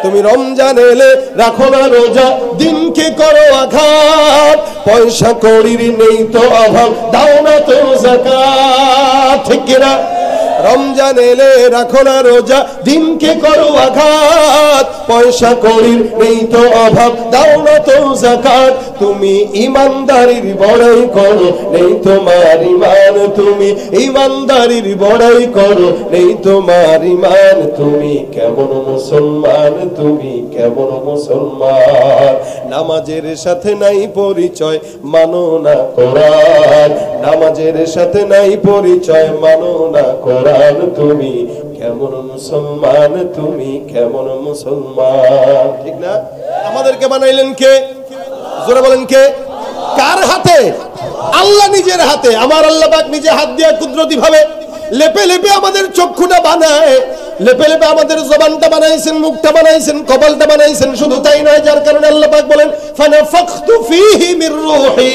তুমি রমজান এলে রাখো না রোজা, দিনকে করো আঘাত, পয়সা কড়ির নেই তো অভাব, দাও না তো যাকাত। ঠিক কিনা? রমজান এলে রাখো না রোজা, দিনকে করো আঘাত, পয়সা কড়ির নেই তো অভাব, দাও না তো যাকাত। তুমি ইমানদারির বড়াই করো, নেই তোমার ঈমান, তুমি ইমানদারির বড়াই করো, নেই তোমার ঈমান। তুমি কেমন মুসলমান, তুমি কেমন মুসলমান? নামাজের সাথে নাই পরিচয়, মানো না কোরআন, নামাজের সাথে নাই পরিচয়, মানো না কোরআন। তুমি কেমন মুসলমান, তুমি কেমন মুসলমান? ঠিক না? আমাদেরকে বানাইলেন কে? জোরে বলেন কে? কার হাতে? আল্লাহ নিজের হাতে। আমার আল্লাহ পাক নিজে হাত দিয়ে কুদরতি ভাবে লেপে লেপে আমাদের চক্ষুটা বানায়, লেপে লেপে আমাদের জবানটা বানাইছেন, মুখটা বানাইছেন, কপালটা বানাইছেন। শুধু তাই নয়, যার কারণে আল্লাহ পাক বলেন ফানাফাখতু ফীহি মির রূহি,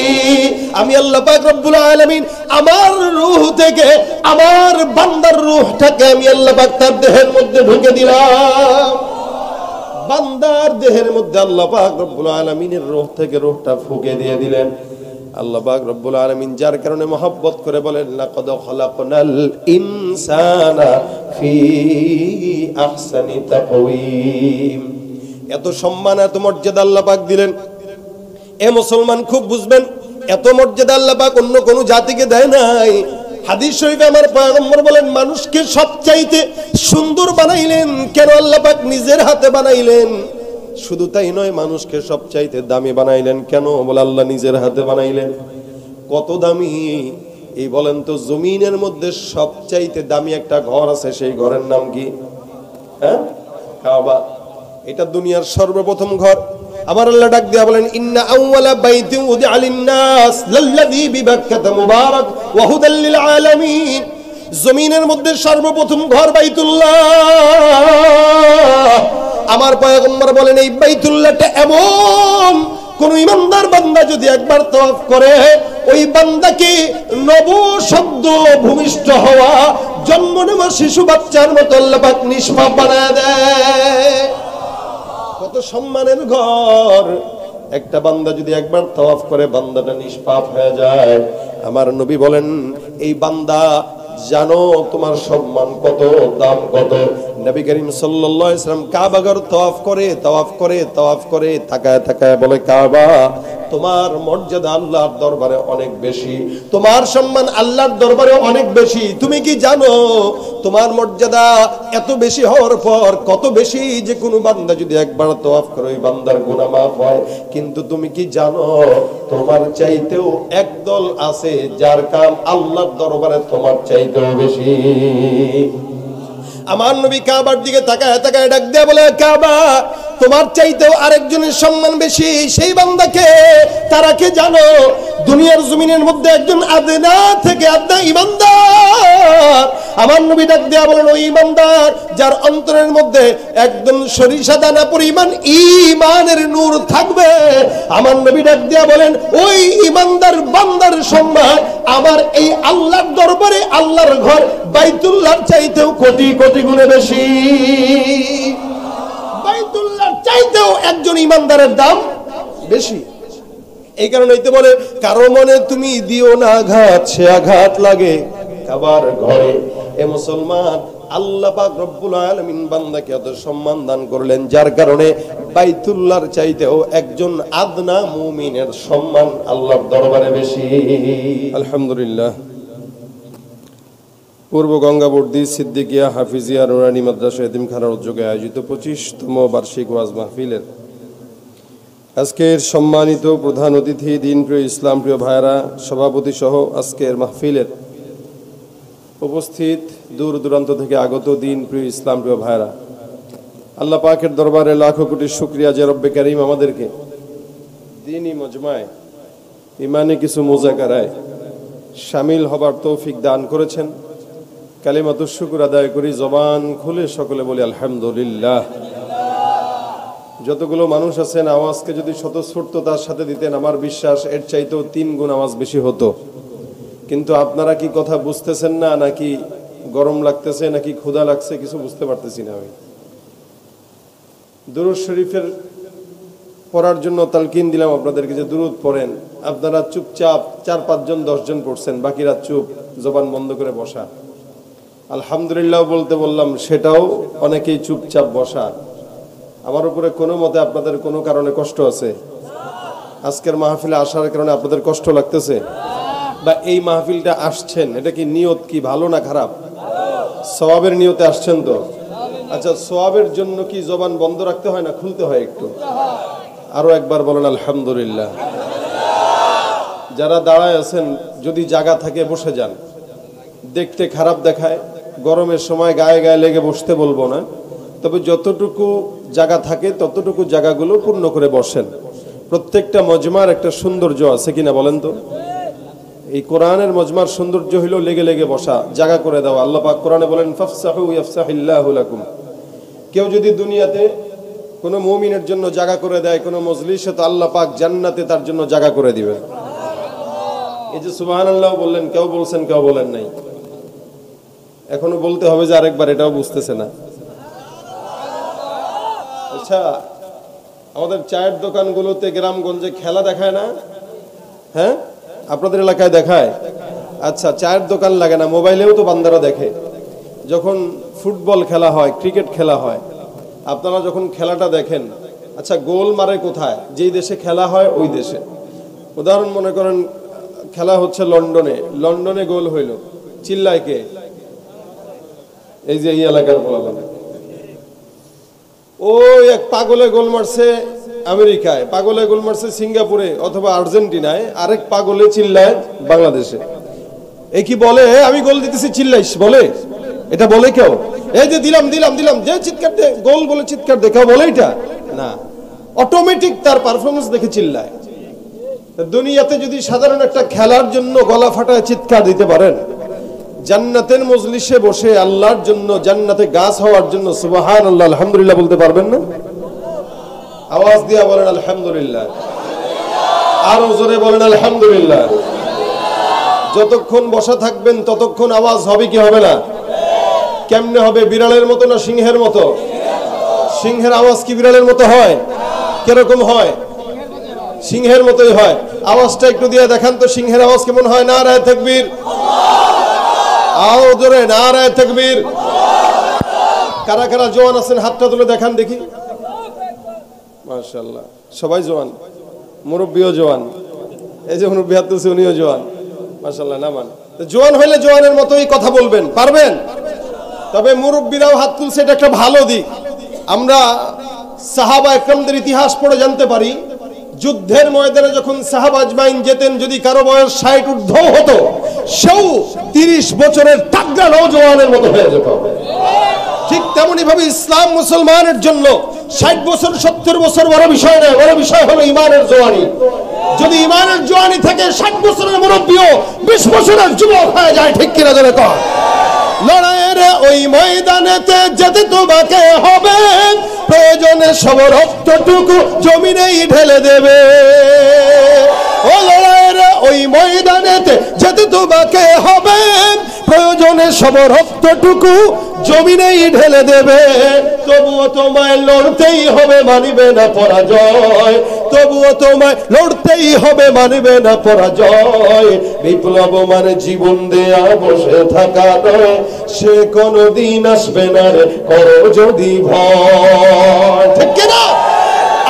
আমি আল্লাহ পাক রব্বুল আলামিন আমার রূহ থেকে আমার বান্দার রূহটাকে আমি আল্লাহ পাক তার দেহের মধ্যে ঢুকে দিলাম। বান্দার দেহের মধ্যে আল্লাহ পাক রব্বুল আলামিনের রূহ থেকে রূহটা ফুঁকে দিয়ে দিলেন। আল্লাহ পাক রব্বুল আলামিন যার কারণে মহব্বত করে বলেন লাকাদ খালাকনাল ইনসানা ফি আহসানি তাকওয়িম। এত সম্মান এত মর্যাদা আল্লাহ পাক দিলেন। এ মুসলমান খুব বুঝবেন, এত মর্যাদা আল্লাহ পাক অন্য কোন জাতিকে দেয় নাই। হাদিস শরীফে আমার পয়গম্বর বলেন মানুষকে সবচাইতে সুন্দর বানাইলেন কেন? আল্লাহ পাক নিজের হাতে বানাইলেন। শুধু তাই নয়, মানুষকে সবচাইতে দামি বানাইলেন কেন? বলে আল্লাহ নিজের হাতে বানাইলেন। কত দামি এই বলেন তো? জমিনের মধ্যে সবচাইতে দামি একটা ঘর আছে, সেই ঘরের নাম কি? হ্যাঁ, কাবা। এটা দুনিয়ার সর্বপ্রথম ঘর। আমার আল্লাহ ডাক দিয়া বলেন ইন্না আউওয়ালা বাইতিন উদিআ লিন-নাস লাল্লাযী বিবাক্কাতা মুবারাক ওয়া হুদাল লিল আলামিন। জমিনের মধ্যে সর্বপ্রথম ঘর বাইতুল্লাহ। আমার পয়গম্বর বলেন এই বাইতুল্লাহটা এমন কোন ইমানদার বান্দা যদি একবার তওয়াফ করে, ওই বান্দাকে নবসদ্য ভূমিষ্ঠ হওয়া জন্ম নেওয়া শিশু বাচ্চার মতো আল্লাহ পাক নিষ্পাপ বানায় দেয়। কত সম্মানের ঘর! একটা বান্দা যদি একবার তওয়াফ করে, বান্দাটা নিষ্পাপ হয়ে যায়। আমার নবী বলেন এই বান্দা জানো তোমার সম্মান কত, দাম কত? নবী করিম সাল্লাল্লাহু আলাইহি ওয়াসাল্লাম কাবা ঘর তওয়াফ করে তাকায় তাকায় বলে কাবা, তোমার মর্যাদা আল্লাহর দরবারে অনেক বেশি, তোমার সম্মান আল্লাহর দরবারে অনেক বেশি। তুমি কি জানো তোমার মর্যাদা এত বেশি হওয়ার পর কত বেশি যে কোনো বান্দা যদি একবার তওয়াফ করে ওই বান্দার গুনাহ মাফ হয়? কিন্তু তুমি কি জানো তোমার চাইতেও একদল আছে যার কাম আল্লাহর দরবারে তোমার চাইতেও বেশি। আমার নবী কাবার দিকে তাকায় তাকায় ডাক দিয়ে বলে কাবা, তোমার চাইতেও আরেকজনের সম্মান বেশি। সেই বান্দাকে, তারা কে জানো? দুনিয়ার জমিনের মধ্যে একজন আদনা থেকে আদনা ঈমানদার। আমার নবী ডাক দিয়া বলেন ওই ঈমানদার যার অন্তরের মধ্যে একদম সরিষা দানা পরিমাণ ঈমানের নূর থাকবে। আমার নবী ডাক দিয়া বলেন ওই ঈমানদার বান্দার সম্মান আমার এই আল্লাহর দরবারে, আল্লাহর ঘর বাইতুল্লাহর চাইতেও কোটি কোটি গুণে বেশি। বাইতুল্লাহর চাইতেও একজন ঈমানদারের দাম বেশি। এই কারণে এতে বলে কারো মনে তুমি দিও না আঘাত, সে আঘাত লাগে কাবার ঘরে। এ মুসলমান, আল্লাহ পাক রব্বুল আলামিন বান্দাকে এত সম্মান দান করলেন যার কারণে বাইতুল্লাহর চাইতেও একজন আদনা মুমিনের সম্মান আল্লাহর দরবারে বেশি। আলহামদুলিল্লাহ। পূর্ব গঙ্গাবর্দী সিদ্দিকিয়া হাফিজিয়া নুরানি মাদ্রাসা এতিমখানার উদ্যোগে আয়োজিত 25তম বার্ষিক ওয়াজ মাহফিলের আজকের সম্মানিত প্রধান অতিথি, দিনপ্রিয় ইসলাম প্রিয় ভাইরা, সভাপতি সহ আজকের মাহফিলের উপস্থিত দূর দূরান্ত থেকে আগত দিনপ্রিয় ইসলাম প্রিয় ভাইরা, আল্লাহ পাকের দরবারে লাখো কোটি শুকরিয়া যে রব্বে কারীম আমাদেরকে দ্বীনি মজমায় ইমানে কিছু মুযাকারায় শামিল হবার তৌফিক দান করেছেন। কালিমাতুশ শুকর আদায় করি, জবান খুলে সকলে বলি আলহামদুলিল্লাহ। যতগুলো মানুষ আছেন আওয়াজকে যদি স্বতঃস্ফূর্ততার সাথে দিতেন, আমার বিশ্বাস এর চাইতেও 3 গুণ আওয়াজ বেশি হতো। কিন্তু আপনারা কি কথা বুঝতেছেন না, নাকি গরম লাগতেছে, নাকি ক্ষুধা লাগছে, কিছু বুঝতে পারতেছি না আমি। দুরূদ শরীফের পড়ার জন্য তালকিন দিলাম আপনাদেরকে যে দুরূদ পড়েন। আপনারা চুপচাপ 4-5 জন 10 জন পড়ছেন, বাকিরা চুপ, জবান বন্ধ করে বসা। আলহামদুলিল্লাহ বলতে বললাম, সেটাও অনেকেই চুপচাপ বসা। আমার উপরে কোনো মতে আপনাদের কোনো কারণে কষ্ট আছে? আজকের মাহফিলে আসার কারণে আপনাদের কষ্ট লাগতেছে? বা এই মাহফিলটা আসছেন, এটা কি নিয়ত কি ভালো না খারাপ? সওয়াবের নিয়তে আসছেন তো? আচ্ছা, সওয়াবের জন্য কি জবান বন্ধ রাখতে হয় না খুলতে হয় একটু? আরো একবার বলেন আলহামদুলিল্লাহ। যারা দাঁড়ায় আছেন, যদি জায়গা থাকে বসে যান। দেখতে খারাপ দেখায়, গরমের সময় গায়ে গায়ে লেগে বসতে বলবো না, তবে যতটুকু জায়গা থাকে ততটুকু জায়গাগুলো পূর্ণ করে বসেন। প্রত্যেকটা মজমার একটা সৌন্দর্য আছে কিনা বলেন তো? এই কোরআনের মজমার সৌন্দর্য হইল লেগে লেগে বসা, জায়গা করে দেওয়া। আল্লাহ পাক কোরআনে বলেন, ফাফসাহু ইয়াফসাহিল্লাহু লাকুম। কেউ যদি দুনিয়াতে কোনো মুমিনের জন্য জায়গা করে দেয় কোনো মজলিসে, তো আল্লাহ পাক জান্নাতে তার জন্য জায়গা করে দিবেন। এই যে সুবহানাল্লাহ বললেন, কেউ বলছেন কেউ বলেন নাই, এখনো বলতে হবে যে আরেকবার, এটাও বুঝতেছে না। আচ্ছা, আমাদের চায়ের দোকানগুলোতে গ্রামগঞ্জে খেলা দেখায় না? হ্যাঁ, আপনাদের এলাকায় দেখায়? আচ্ছা, চায়ের দোকান লাগে না, মোবাইলেও তো বান্দারা দেখে। যখন ফুটবল খেলা হয়, ক্রিকেট খেলা হয়, আপনারা যখন খেলাটা দেখেন, আচ্ছা গোল মারে কোথায়? যেই দেশে খেলা হয় ওই দেশে। উদাহরণ মনে করেন খেলা হচ্ছে লন্ডনে, লন্ডনে গোল হইল, চিল্লায় কে? এই যে এই এলাকার বলা। ওই এক পাগলে গোল মারছে আমেরিকায়, পাগলে গোল মারছে সিঙ্গাপুরে অথবা আর্জেন্টিনায়, আরেক পাগলে চিল্লায় বাংলাদেশে। এই কি বলে আমি গোল দিতেছি চিল্লাইস বলে? এটা বলে কেউ? এই যে দিলাম দিলাম দিলাম, যে চিৎকার দে, গোল বলে চিৎকার দে, কেউ বলে এটা? না, অটোমেটিক তার পারফরমেন্স দেখে চিল্লায়। দুনিয়াতে যদি সাধারণ একটা খেলার জন্য গলা ফাটায় চিৎকার দিতে পারেন, জান্নাতের মজলিসে বসে আল্লাহর জন্য, জান্নাতে গাছ হওয়ার জন্য সুবহানাল্লাহ আলহামদুলিল্লাহ বলতে পারবেন না? আওয়াজ দিয়ে বলেন আলহামদুলিল্লাহ, আরো জোরে বলেন আলহামদুলিল্লাহ। যতক্ষণ বসা থাকবেন ততক্ষণ আওয়াজ হবে কি হবে না? কেমনে হবে? বিড়ালের মতো না সিংহের মতো? সিংহের আওয়াজ কি বিড়ালের মতো হয়? কিরকম হয়? সিংহের মতোই হয়। আওয়াজটা একটু দিয়ে দেখান তো, সিংহের আওয়াজ কেমন হয়? নারায়ে তাকবীর, আও জোরে নারায়ে তাকবীর। কারা কারা জওয়ান আছেন হাতটা তুলে দেখান দেখি। মাশাআল্লাহ, সবাই জওয়ান, মুরব্বিও জওয়ান। এই যে মুরব্বি হাত তুলছে উনিও জওয়ান, মাশাআল্লাহ। নামান জওয়ান হইলে জওয়ানের মতোই কথা বলবেন, পারবেন? তবে মুরব্বিরাও হাত তুলছে, এটা একটা ভালো দিক। আমরা সাহাবা একরামদের ইতিহাস পড়ে জানতে পারি, যুদ্ধের ময়দানে যখন সাহাবা আজমাইন যেতেন, যদি কারো বয়স 60 ঊর্ধ্ব হতো, সেও 30 বছরের তাগড়া নওজওয়ানের মতো হয়ে যেত। ঠিক তেমনি ভাবে ইসলাম মুসলমানের জন্য 60 বছর 70 বছর বড় বিষয় নয়, বড় বিষয় হলো ইমানের জওয়ানি। যদি ইমানের জওয়ানি থেকে 60 বছরের মুরব্বিও 20 বছরের যুবক হয়ে যায়, ঠিক কিনা জানে তো? লড়াইয়ের ওই ময়দানেতে যেতে তোমাকে হবে, প্রয়োজনে সব রক্তটুকু জমিনেই ঢেলে দেবে। ও লড়াইয়ের ওই ময়দানেতে যেতে তোমাকে হবে, প্রয়োজনে সব রক্তটুকু জমিনেই ঢেলে দেবে। তবুও তোমায় লড়তেই হবে, মানিবে না পরাজয়। তবুও তোমায় লড়তেই হবে, মানিবে না পরাজয়। বিপ্লব মানে জীবন দেয়া বসে থাকা নয়, সে কোনদিন আসবে না রে করো যদি ভয়। ঠিক কিনা?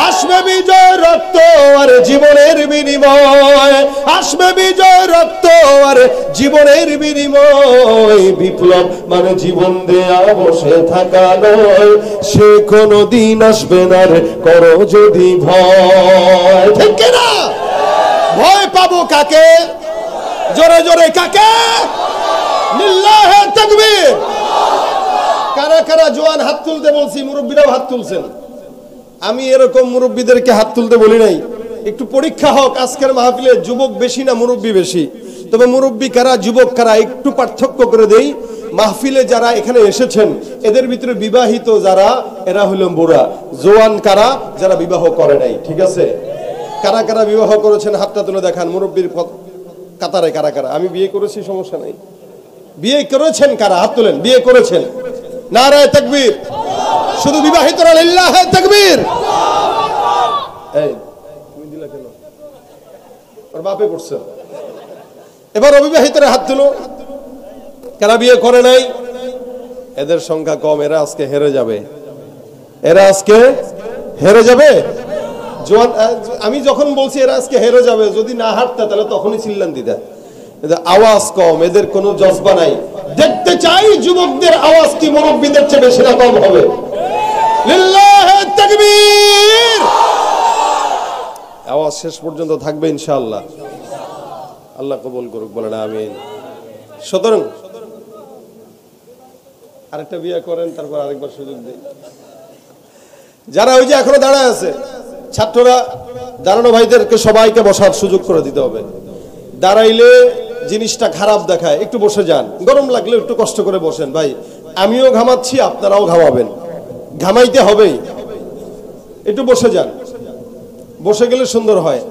আসবে বিজয় রক্ত আর জীবনের বিনিময়, আসবে বিজয় রক্ত আর জীবনের বিনিময়। বিপ্লব মানে জীবন দেয়া বসে থাকা নয়, সে কোনদিন আসবে না রে করো যদি ভয়। ঠিক কিনা? ভয় পাবো কাকে? জোরে জোরে কাকে? লিল্লাহে তাকবীর। কারা কারা জওয়ান হাত তুলতে বলছি? মুরব্বিরাও হাত তুলছেন। আমি এরকম মুরব্বীদেরকে হাত তুলতে বলি নাই। একটু পরীক্ষা হোক, আজকের মাহফিলে যুবক বেশি না মুরব্বী বেশি? তবে মুরব্বী কারা যুবক কারা একটু পার্থক্য করে দেই। মাহফিলে যারা এখানে এসেছেন এদের ভিতরে বিবাহিত যারা, এরা হলো বুড়া। জওয়ান কারা? যারা বিবাহ করে নাই। ঠিক আছে, কারা কারা বিবাহ করেছেন হাতটা তুলে দেখান। মুরব্বীর কাতারে কারা কারা? আমি বিয়ে করেছি, সমস্যা নাই। বিয়ে করেছেন কারা? হাত তুলেন। বিয়ে করেছেন? নারায়ে তাকবীর। শুধু বিবাহিতরা লিল্লাহে তাকবীর। এই তুমি দিলা কেন? ওর বাপে পড়ছে। এবার অবিবাহিতরা হাত তুলো। কারা বিয়ে করে নাই? এদের সংখ্যা কম, এরা আজকে হেরে যাবে। এরা আজকে হেরে যাবে। আমি যখন বলছি এরা আজকে হেরে যাবে, যদি না হারতে তাহলে তখনই চিল্লান দিতে। আওয়াজ কম, এদের কোনো জজবা নাই। দেখতে চাই যুবকদের আওয়াজ কি মুরব্বীদের চেয়ে বেশি না কম হবে? লিল্লাহে তাকবীর। আওয়াজ শেষ পর্যন্ত থাকবে ইনশাআল্লাহ। আল্লাহ কবুল করুক, বলেন আমিন। সুতরাং আরেকটা বিয়ে করেন, তারপর আরেকবার সুযোগ দিই। যারা ওই যে এখনো দাঁড়ায় আছে, ছাত্ররা দাঁড়ানো ভাইদেরকে সবাইকে বসার সুযোগ করে দিতে হবে। দাঁড়াইলে জিনিসটা খারাপ দেখায়, একটু বসে যান। গরম লাগলে একটু কষ্ট করে বসেন। ভাই আমিও ঘামাচ্ছি, আপনারাও ঘামাবেন, ঘামাইতে হবেই। একটু বসে যান, বসে গেলে সুন্দর হয়।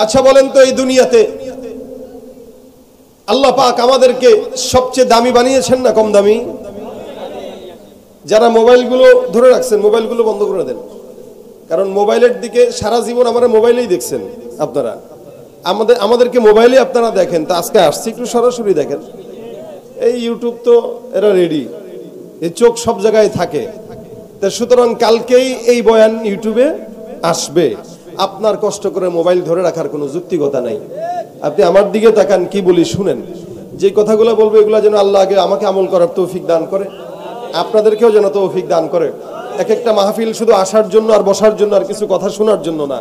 আচ্ছা বলেন তো, এই দুনিয়াতে আল্লাহ পাক আমাদেরকে সবচেয়ে দামি বানিয়েছেন না কম দামি? যারা মোবাইলগুলো ধরে রাখছেন, মোবাইলগুলো বন্ধ করে দেন। কারণ মোবাইলের দিকে সারা জীবন আমরা মোবাইলেই দেখছেন আপনারা। আমাদেরকে মোবাইলে আপনারা দেখেন। তা আজকে আসছি একটু সরাসরি দেখেন। এই ইউটিউব তো এরা রেডি, এই চোখ সব জায়গায় থাকে। তা সুতরাং কালকেই এই বয়ান ইউটিউবে আসবে। আপনার কষ্ট করে মোবাইল ধরে রাখার কোনো যুক্তিকতা নাই। আপনি আমার দিকে তাকান, কি বলি শুনেন। যে কথাগুলো বলবো এগুলো যেন আল্লাহ আগে আমাকে আমল করার তৌফিক দান করে, আপনাদেরকেও যেন তৌফিক দান করে। এক একটা মাহফিল শুধু আসার জন্য আর বসার জন্য আর কিছু কথা শোনার জন্য না।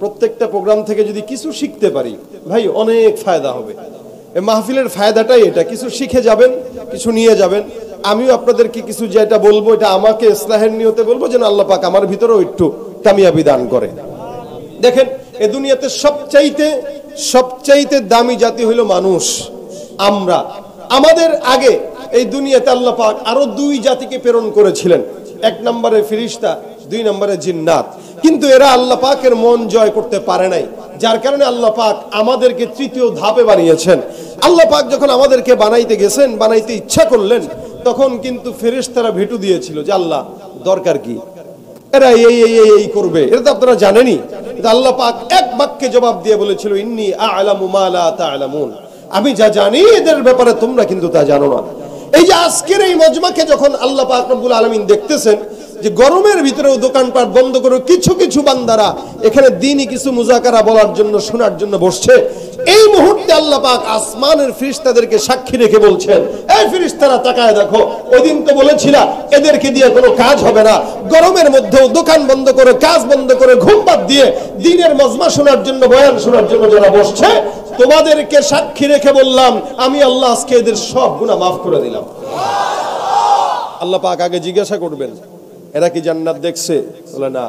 প্রত্যেকটা প্রোগ্রাম থেকে যদি কিছু শিখতে পারি ভাই, অনেক ফায়দা হবে। এই মাহফিলের ফায়দাটাই এটা, কিছু শিখে যাবেন, কিছু নিয়ে যাবেন। আমিও আপনাদেরকে কিছু যেটা বলবো, এটা আমাকে ইসলাহের নিয়তে বলবো, যেন আল্লাহ পাক আমার ভিতরেও একটু কামিয়াবি দান করে। দেখেন, এই দুনিয়াতে সবচাইতে দামি জাতি হইল মানুষ। আমরা আমাদের আগে এই দুনিয়াতে আল্লাহ পাক আরো দুই জাতিকে প্রেরণ করেছিলেন। এক নম্বরে ফেরেশতা, দুই নম্বরে জিন্নাত। কিন্তু এরা আল্লাহ পাকের মন জয় করতে পারে নাই, যার কারণে আল্লাহ পাক আমাদেরকে তৃতীয় ধাপে বানিয়েছেন। আল্লাহ পাক যখন আমাদেরকে বানাইতে গেছেন, বানাইতে ইচ্ছা করলেন, তখন কিন্তু ফেরেশতারা ভেটু দিয়েছিল যে আল্লাহ দরকার কি, এরা এই করবে, এটা তো আপনারা জানেনই। আল্লাহ পাক এক বাক্যে জবাব দিয়ে বলেছিল, ইন্নী আ'লামু মা লা তা'লামুন, আমি যা জানি এদের ব্যাপারে তোমরা কিন্তু তা জানো না। এই যে আজকের এই মজমাকে যখন আল্লাহ পাক রব্বুল আলামিন দেখতেছেন যে গরমের ভিতরেও দোকানপাট বন্ধ করে কিছু কিছু বান্দারা এখানে দ্বীনি কিছু মুজাকারা বলার জন্য, শোনার জন্য বসছে, এই মুহূর্তে আল্লাহ পাক আসমানের ফেরেশতাদেরকে সাক্ষী রেখে বলছেন, এই ফেরেশতারা তাকায় দেখো, ওইদিন তো বলেছিলা এদেরকে দিয়ে কোনো কাজ হবে না। গরমের মধ্যেও দোকান বন্ধ করে, কাজ বন্ধ করে, ঘুম বাদ দিয়ে দ্বীনের মজমা শোনার জন্য, বয়ান শোনার জন্য যারা বসছে, তোমাদেরকে সাক্ষী রেখে বললাম আমি আল্লাহ আজকে এদের সব গুনাহ মাফ করে দিলাম। আল্লাহ পাক আগে জিজ্ঞাসা করবেন, এরা কি জান্নাত দেখছে? বলে না।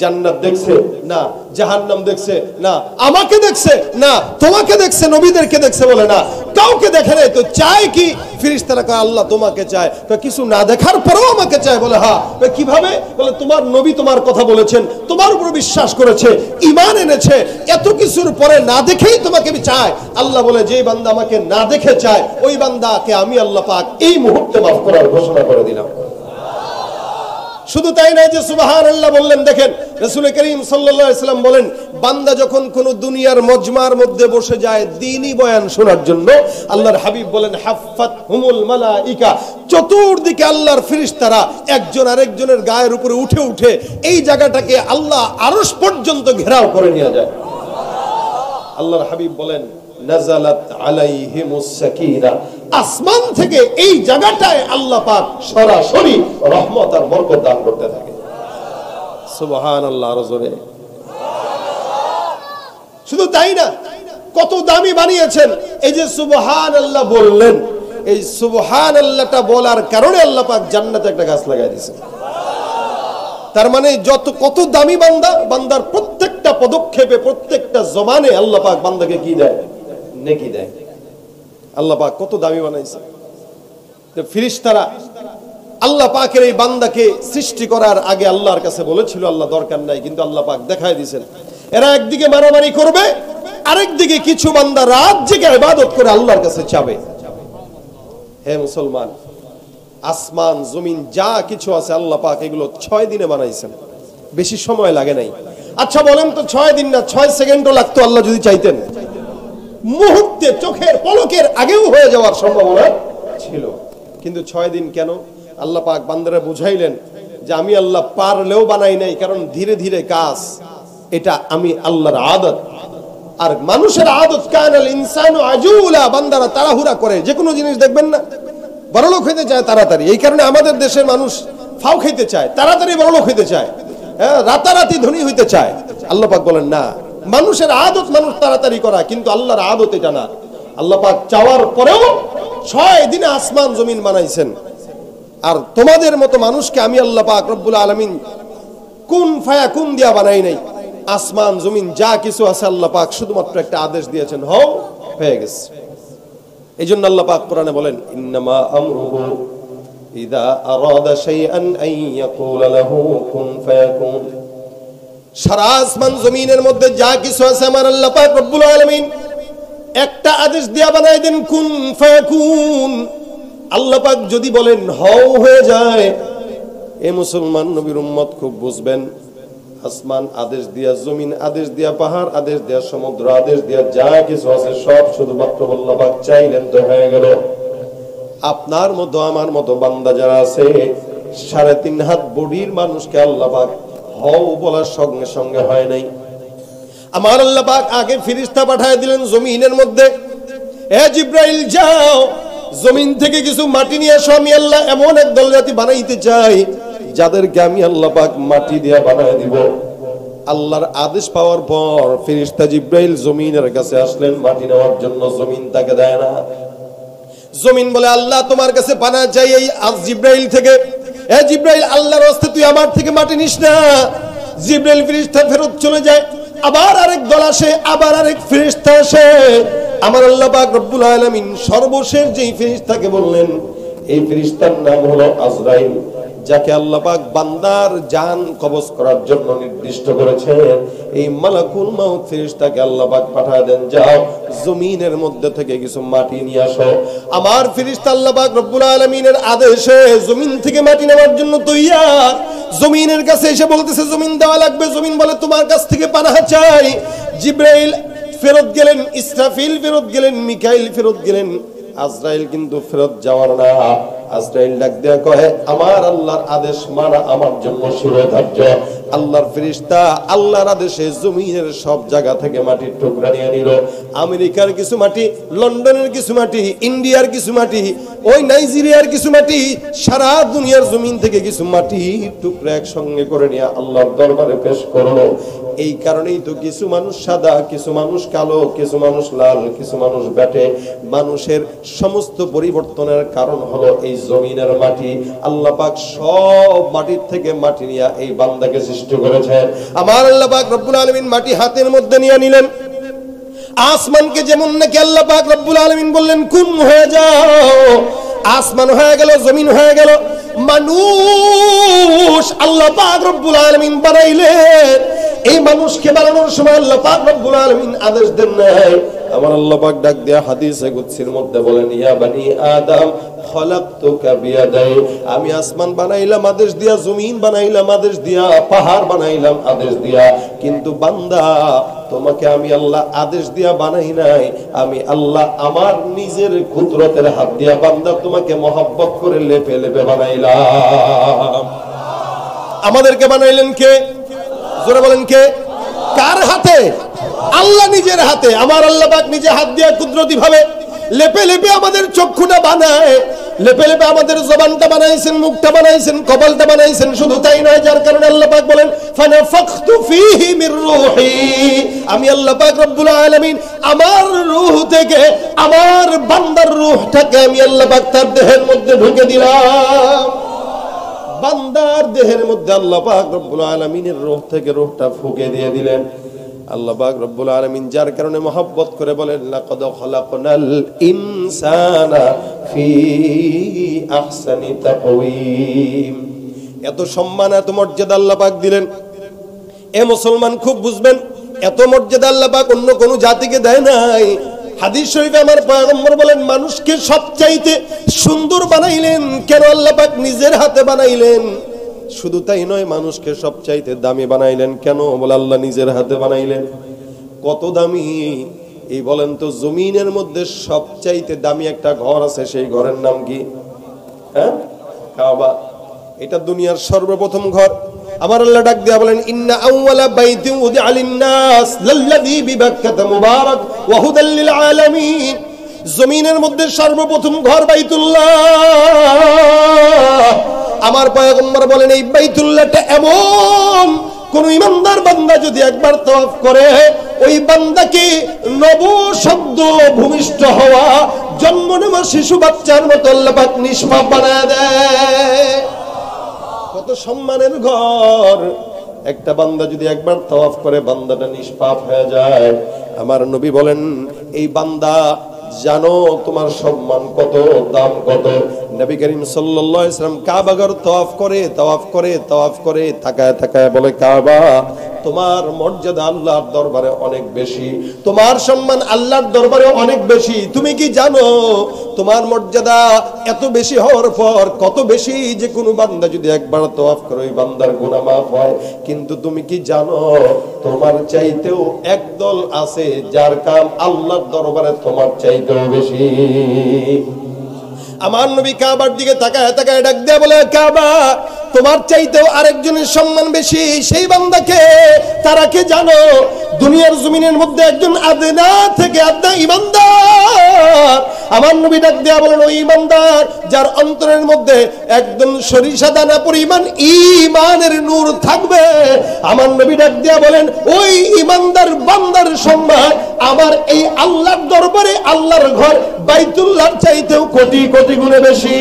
জান্নাত দেখছে? না। জাহান্নাম দেখছে? না। আমাকে দেখছে? না। তোমাকে দেখছে? নবীদেরকে দেখছে? বলে না। কাউকে দেখে নাই। তো চায় কি? ফেরেশতারা কয় আল্লাহ তোমাকে চায়। তো কিছু না দেখার পরেও আমাকে চায়? বলে হ্যাঁ। কিভাবে? বলে তোমার নবী তোমার কথা বলেছেন, তোমার উপর বিশ্বাস করেছে, ঈমান এনেছে, এত কিছুর পরে না দেখেই তোমাকে চায়। আল্লাহ বলে যে বান্দা আমাকে না দেখে চায়, ওই বান্দাকে আমি আল্লাহ পাক এই মুহূর্তে মাফ করার ঘোষণা করে দিলাম। শুধু তাই নয় যে সুবহানাল্লাহ বললেন। দেখেন, রাসূল করিম সাল্লাল্লাহু আলাইহি ওয়াসাল্লাম বলেন, বান্দা যখন কোন দুনিয়ার মজমার মধ্যে বসে যায় দ্বীনি বয়ান শোনার জন্য, আল্লাহর হাবিব বলেন হাফফাতহুমুল মালাইকা, চতুর্দিকে আল্লাহর ফেরেশতারা একজন আরেকজনের গায়ের উপরে উঠে উঠে এই জায়গাটাকে আল্লাহ আরশ পর্যন্ত ঘেরাও করে নিয়ে যায়। আল্লাহর হাবিব বলেন নাযালাত আলাইহিমুস সাকিনা, আসমান থেকে এই জায়গাটায় আল্লাহ পাক সরাসরি রহমত আর বরকত দান করতে থাকে। সুবহানাল্লাহ। রাজুলে শুধু তাই না, কত দামি বানিয়েছেন। এই যে সুবহানাল্লাহ বললেন, এই সুবহানাল্লাহটা বলার কারণে আল্লাহ পাক জান্নাতে একটা গাছ লাগাই দিয়েছে। তার মানে কত দামি বান্দা, বান্দার প্রত্যেকটা পদক্ষেপে, প্রত্যেকটা জবানে আল্লাহ পাক বান্দাকে কি দেয়? নেকি দেয়। আল্লাহ পাক কত দামি বানাইছে। ফেরেশতারা আল্লাহ পাকের এই বান্দাকে সৃষ্টি করার আগে আল্লাহর কাছে বলেছিল আল্লাহ দরকার নাই, কিন্তু আল্লাহ পাক দেখায় দিয়েছেন এরা একদিকে মারামারি করবে, আরেকদিকে কিছু বান্দা রাত জেগে ইবাদত করে আল্লাহর কাছে চাবে। হে মুসলমান, আসমান জমিন যা কিছু আছে আল্লাহ পাক এগুলো 6 দিনে বানাইছেন, বেশি সময় লাগে নাই। আচ্ছা বলেন তো 6 দিন না 6 সেকেন্ডও লাগতো আল্লাহ যদি চাইতেন? মুহূর্তে চোখের পলকের আগেও হয়ে যাওয়ার সম্ভাবনা ছিল, কিন্তু 6 দিন কেন? আল্লাহ পাক বান্দারা বুঝাইলেন যে আমি আল্লাহ পারলেও বানাই নাই, কারণ ধীরে ধীরে কাজ, এটা আমি আল্লাহর আদত। আর মানুষের আদত কানাল ইনসানু আজুলা, বান্দারা তাড়াহুড়া করে, যে কোনো জিনিস দেখবেন না বড়লোক হইতে চায় তাড়াতাড়ি। এই কারণে আমাদের দেশের মানুষ ফাও খেতে চায়, তাড়াতাড়ি বড়লোক হইতে চায়, রাতারাতি ধনী হইতে চায়। আল্লাহ পাক বলেন না, মানুষের আদত মানুষ তাড়াতাড়ি করা, কিন্তু আল্লাহর আদত এটা না। আল্লাহ পাক চাওয়ার পরেও 6 দিনে আসমান জমিন বানাইছেন। আর তোমাদের মতো মানুষকে আমি আল্লাহ পাক রব্বুল আলামিন কুন ফায়াকুন দিয়া বানাই নাই। আসমান জমিন যা কিছু আছে আল্লাহ পাক শুধুমাত্র একটা আদেশ দিয়েছেন, হও, হয়ে গেছে। এই জন্য আল্লাহ পাক কোরআনে বলেন, ইন্নামা আমরুহু ইযা আরাদা শাইআন আন ইয়াকুলা লাহু কুন ফায়াকুন। সারা আসমান জমিনের মধ্যে যা কিছু আছে আমার আল্লাহ পাক রব্বুল আলামিন একটা আদেশ দিয়া বানাই দেন, কুন ফায়াকুন। আল্লাহ পাক যদি বলেন হও, হয়ে যায়। এই মুসলমান নবীর উম্মত খুব বুঝবেন, আসমান আদেশ দিয়া, জমিন আদেশ দিয়া, পাহাড় আদেশ দিয়া, সমুদ্র আদেশ দিয়া, যা কিছু আছে সব শুধুমাত্র আল্লাহ পাক চাইলেন তো হয়ে গেল। আপনার মতো আমার মতো বান্দা যারা আছে, 3.5 হাত বডির মানুষকে আল্লাহ পাক হও বলার সঙ্গে সঙ্গে হয় নাই। আমার আল্লাহ পাক আগে ফেরেশতা পাঠিয়ে দিলেন জমিনের মধ্যে, এ জিব্রাইল যাও জমিন থেকে কিছু মাটি নিয়ে আসো, আমি আল্লাহ এমন এক দল জাতি বানাইতে চাই যাদেরকে আমি আল্লাহ পাক মাটি দিয়া বানায় দিব। আল্লাহর আদেশ পাওয়ার পর ফেরেশতা জিব্রাইল জমিনের কাছে আসলেন মাটি নেওয়ার জন্য। জমিন তাকে দেয় না। জমিন বলে, আল্লাহ তোমার কাছে বানা চাই এই জিব্রাইল থেকে। এ জিব্রাইল, আল্লাহর রাস্তে তুই আমার থেকে মাটি নিস না। জিব্রাইল ফেরেশতা ফেরত চলে যায়, আবার আরেক দল আসে, আবার আরেক ফেরেশতা আসে। আমার আল্লাহ পাক রব্বুল আলামিন সর্বশেষ যেই ফেরেশতাকে বললেন, এই ফেরেশতার নাম হলো আজরাইল, যাকে আল্লাহ পাক বান্দার জান কবজ করার জন্য নির্দিষ্ট করেছেন। এই মালাকুল মাউত ফেরেশতাকে আল্লাহ পাক পাঠিয়ে দেন, যাও জমিনের মধ্যে থেকে কিছু মাটি নিয়ে আসো। আমার ফেরেশতা আল্লাহ পাক রব্বুল আলামিনের আদেশে জমিন থেকে মাটি নেওয়ার জন্য তৈয়ার। জমিনের কাছে এসে বলতেছে জমিন দেওয়া লাগবে। জমিন বলে, তোমার কাছ থেকে পানাহ চাই। জিব্রাইল ফেরত গেলেন, ইসরাফিল ফেরত গেলেন, মিকাইল ফেরত গেলেন, আজরাইল কিন্তু ফেরত যাওয়ার না। আজরাইল ডাক দেয়া কহে, আমার আল্লাহর আদেশ মানা আমার জন্য শিরোধার্য। আল্লাহর ফেরেশতা আল্লাহর আদেশে জমিনের সব জায়গা থেকে মাটির টুকরা নিয়ে নিল। আমেরিকার কিছু মাটি, লন্ডনের কিছু মাটি, ইন্ডিয়ার কিছু মাটি, ওই নাইজেরিয়ার কিছু মাটি, সারা দুনিয়ার জমিন থেকে কিছু মাটি টুকরা একসঙ্গে করে নিয়ে আল্লাহর দরবারে পেশ করলো। এই কারণেই তো কিছু মানুষ সাদা, কিছু মানুষ কালো, কিছু মানুষ লাল, কিছু মানুষ বেটে। মানুষের সমস্ত পরিবর্তনের কারণ হলো এই জমিনের মাটি। আল্লাহ পাক সব মাটির থেকে মাটি নিয়ে এই বান্দাকে সৃষ্টি করেছেন। আমার আল্লাহ পাক রব্বুল আলামিন মাটি হাতের মধ্যে নিয়ে নিলেন। আসমানকে যেমন নাকি আল্লাহ পাক রব্বুল আলামিন বললেন কুন হয়ে যাও, আসমান হয়ে গেল, জমিন হয়ে গেল। মানুষ আল্লাহ পাক রব্বুল আলামিন বানাইলেন। এই মানুষকে বানানোর সময় আল্লাহ পাক রব্বুল আলামিন আদেশ দেন নাই। আমার আল্লাহ পাক ডাক দিয়া হাদিসে কুদসির মধ্যে বলেন, ইয়া বানি আদম খলাকতুকা বিয়াদাই, আমি আসমান বানাইলাম আদেশ দিয়া, জমিন বানাইলাম আদেশ দিয়া, পাহাড় বানাইলাম আদেশ দিয়া, কিন্তু বান্দা তোমাকে আমি আল্লাহ আদেশ দিয়া বানাই নাই। আমি আল্লাহ আমার নিজের কুদরতের হাত দিয়া বান্দা তোমাকে মহব্বত করে লেপে লেপে বানাইলাম। আমাদেরকে বানাইলেন কে? জোরে বলেন কে? কার হাতে? আল্লাহ নিজের হাতে। আমার আল্লাহ পাক নিজে হাত দিয়ে কুদরতি ভাবে লেপে লেপে আমাদের চক্ষুটা বানায়, লেপে লেপে আমাদের জবানটা বানাইছেন, মুখটা বানাইছেন, কপালটা বানাইছেন। শুধু তাই নয়, যার কারণে আল্লাহ পাক বলেন ফানাফাখতু ফীহি মির রূহি, আমি আল্লাহ পাক রব্বুল আলামিন আমার রূহ থেকে আমার বান্দার রূহটাকে আমি আল্লাহ পাক তার দেহের মধ্যে ঢুকে দিলাম। বান্দার দেহের মধ্যে আল্লাহ পাক রব্বুল আলামিনের রূহ থেকে রূহটা ফুঁকে দিয়ে দিলেন। আল্লাহ পাক রব্বুল আলামিন যার কারণে মহব্বত করে বলেন, লাকাদ খলাকনাল ইনসানা ফি আহসানি তাকওয়িম। এত সম্মান, এত মর্যাদা আল্লাহ পাক দিলেন। এ মুসলমান খুব বুঝবেন, এত মর্যাদা আল্লাহ পাক অন্য কোন জাতিকে দেয় নাই। হাদিস শরীফে আমার পয়গম্বর বলেন, মানুষকে সবচাইতে সুন্দর বানাইলেন কেন? আল্লাহ পাক নিজের হাতে বানাইলেন। শুধু তাই নয়, মানুষকে সবচাইতে দামি বানাইলেন কেন? বলে আল্লাহ নিজের হাতে বানাইলেন। কত দামি এই বলেন তো? জমিনের মধ্যে সবচাইতে দামি একটা ঘর আছে, সেই ঘরের নাম কি? হ্যাঁ, কাবা। এটা দুনিয়ার সর্বপ্রথম ঘর। আমার আল্লাহ ডাক দিয়া বলেন, ইন্না আউওয়ালা বাইতিন উদিআ লিন-নাস লাল্লাযী বিবাক্কাতা মুবারাক ওয়া হুদাল লিল আলামিন। জমিনের মধ্যে সর্বপ্রথম ঘর বাইতুল্লাহ। আমার পয়গম্বর বলেন, এই বাইতুল্লাহটা এমন, কোন ইমানদার বান্দা যদি একবার তওয়াফ করে, ওই বান্দাকে নবসদ্য ভূমিষ্ঠ হওয়া জন্ম নেওয়া শিশু বাচ্চার মতো আল্লাহ পাক নিষ্পাপ বানায় দেয়। কত সম্মানের ঘর! একটা বান্দা যদি একবার তওয়াফ করে, বান্দাটা নিষ্পাপ হয়ে যায়। আমার নবী বলেন, এই বান্দা জানো তোমার সম্মান কত, দাম কত? নবী করিম সাল্লাল্লাহু আলাইহি ওয়াসাল্লাম কাবা ঘর তওয়াফ করে তাকায় তাকায় বলে, কাবা, তোমার মর্যাদা আল্লাহর দরবারে অনেক বেশি, তোমার সম্মান আল্লাহর দরবারে অনেক বেশি। তুমি কি জানো তোমার মর্যাদা এত বেশি হওয়ার পর কত বেশি যে কোনো বান্দা যদি একবার তওয়াফ করে, ওই বান্দার গুনাহ মাফ হয়। কিন্তু তুমি কি জানো তোমার চাইতেও একদল আছে যার কাম আল্লাহর দরবারে তোমার চাইতেও বেশি। আমার নবী কাবার দিকে তাকায় তাকায় ডাক দেয়া বলে, কাবা, তোমার চাইতেও আরেকজনের সম্মান বেশি। সেই বান্দাকে, তারাকে জানো? দুনিয়ার জমিনের মধ্যে একজন আদনা থেকে আদনা ইমানদার। আমার নবী ডাক দেয়া বলেন, ওই ইমানদার যার অন্তরের মধ্যে একদম সরিষা দানা পরিমাণ ঈমানের নূর থাকবে। আমার নবী ডাক দেয়া বলেন, ওই ইমানদার বান্দার সম্মান আমার এই আল্লাহর দরবারে, আল্লাহর ঘর বাইতুল্লাহর চাইতেও কোটি কোটি গুণে বেশি।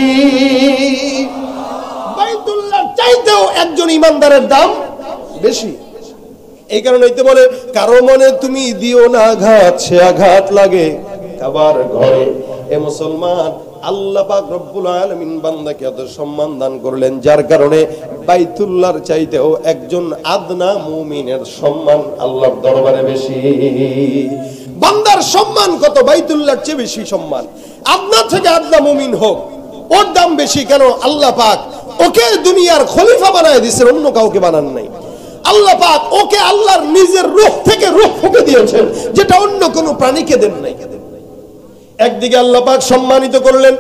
বাইতুল্লাহর চাইতেও একজন ইমানদারের দাম বেশি। এই কারণে হইতে বলে, কারো মনে তুমি দিও না আঘাত, সে আঘাত লাগে কাবার ঘরে। এ মুসলমান, আল্লাহ পাক রব্বুল আলামিন বান্দাকে এত সম্মান দান করলেন, যার কারণে বাইতুল্লাহর চাইতেও একজন আদনা মুমিনের সম্মান আল্লাহর দরবারে বেশি। বান্দার সম্মান কত? বাইতুল্লাহর চেয়ে বেশি সম্মান। আদনা থেকে আদনা মুমিন হোক, ওর দাম বেশি। কেন? আল্লাহ পাক ওকে দুনিয়ার খলিফা বানায় দিয়েছেন, অন্য কাউকে বানান নাই। আল্লাহ পাক ওকে আল্লাহর নিজের রূহ থেকে রূহ ফুঁকে দিয়েছেন, যেটা অন্য কোনো প্রাণীকে দেন নাই। একদিকে আল্লাহ পাক সম্মানিত করলেন,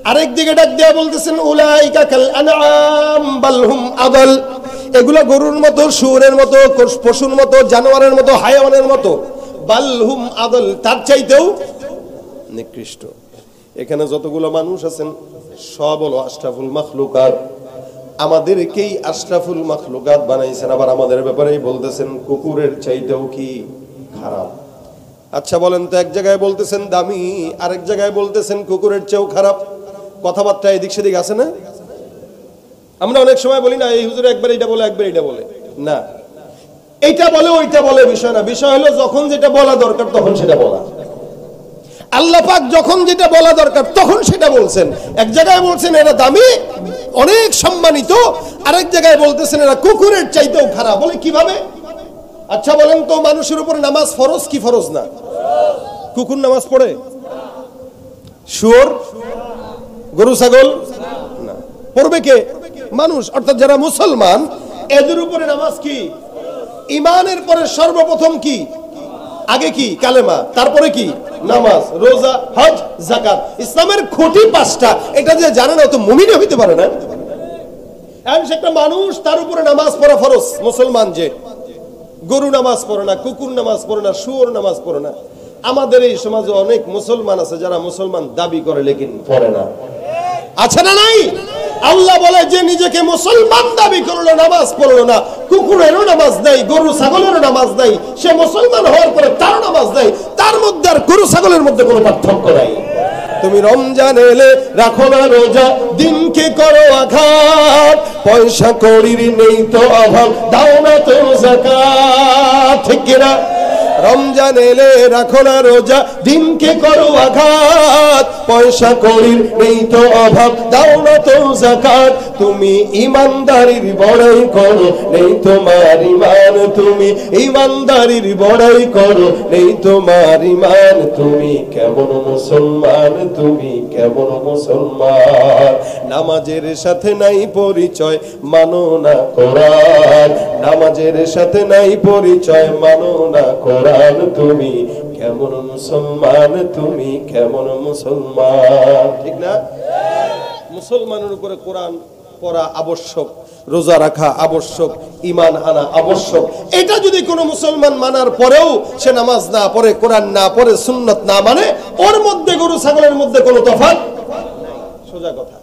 আরেকদিকে ডাক দেয়া বলতেছেন, উলাইকা কাল আনআম বাল হুম আদাল। এগুলা গরুর মতো, শুয়োরের মতো, পশুর মতো, জানোয়ারের মতো, হায়াওয়ানের মতো। বাল হুম আদাল, তার চাইতেও নিকৃষ্ট। এখানে যতগুলো মানুষ আছেন সব হলো আশরাফুল মাখলুকাত। আমাদেরকেই আশরাফুল মাখলুকাত বানাইছেন, আবার আমাদের ব্যাপারেই বলতেছেন কুকুরের চাইতেও কি খারাপ। আচ্ছা বলেন তো, এক জায়গায় বলতেছেন দামি, আরেক জায়গায় বলতেছেন কুকুরের চেয়েও খারাপ। কথাবার্তা এদিক সেদিক আছে না? আমরা অনেক সময় বলি না, এই হুজুর একবার এটা বলে, একবার এটা বলে। না, এইটা বলে ওইটা বলে বিষয় না। বিষয় হলো যখন যেটা বলা দরকার তখন সেটা বলা। আল্লাহ পাক যখন যেটা বলা দরকার তখন সেটা বলছেন। এক জায়গায় বলছেন এরা দামি, অনেক সম্মানিত, আরেক জায়গায় বলতেছেন এরা কুকুরের চাইতেও খারাপ। বলে কিভাবে? আচ্ছা বলেন তো, মানুষের উপর নামাজ ফরজ কি ফরজ না? কুকুর নামাজ পড়ে? শুয়োর, গরু, ছাগল না। পড়বে কে? মানুষ, অর্থাৎ যারা মুসলমান, এদের উপরে নামাজ কি? ইমানের পরে সর্বপ্রথম কি? আগে কি? কালেমা, তারপরে কি? নামাজ, রোজা, হজ, যাকাত। ইসলামের খুঁটি পাঁচটা। এটা যে জানে না তো মুমিন হইতে পারে না। একটা মানুষ, তার উপরে নামাজ পড়া ফরজ। মুসলমান যে গরু নামাজ পড়ে না, কুকুর নামাজ পড়ে না, শুয়োর নামাজ পড়ে না। আমাদের এই সমাজে অনেক মুসলমান আছে যারা মুসলমান দাবি করে লেকিন পড়ে না। আছে না নাই? আল্লাহ বলে যে নিজেকে মুসলমান দাবি করলো, নামাজ পড়লো না, কুকুরেরও নামাজ নাই, গরু ছাগলেরও নামাজ নাই, সে মুসলমান হওয়ার পরে তার নামাজ নাই। তার মধ্যে আর গরু ছাগলের মধ্যে কোনো পার্থক্য নাই। তুমি রমজান এলে রাখো না রোজা, দিনকে করো আঘাত, পয়সা কড়ির নেই তো অভাব, দাও না তো যাকাত। ঠিক কিনা? রমজান এলে রাখো না রোজা, দিনকে করো আঘাত, পয়সা কড়ির নেই তো অভাব, দাও না তো যাকাত। তুমি ইমানদারির বড়াই করো, নেই তোমার ইমান ইমান, তুমি ইমানদারির বড়াই করো, নেই তোমার ইমান, তুমি কেমন মুসলমান, তুমি কেমন মুসলমান। নামাজের সাথে নাই পরিচয়, মানো না কোরআন, নামাজের সাথে নাই পরিচয়, মানো না কোরআন, তুমি কেমন মুসলমান, তুমি কেমন মুসলমান। ঠিক না? মুসলমানের উপরে কোরআন পড়া আবশ্যক, রোজা রাখা আবশ্যক, ঈমান আনা আবশ্যক। এটা যদি কোনো মুসলমান মানার পরেও সে নামাজ না পড়ে, কোরআন না পড়ে, সুন্নাত না মানে, ওর মধ্যে গরু ছাগলের মধ্যে কোনো তফাৎ নাই। সোজা কথা।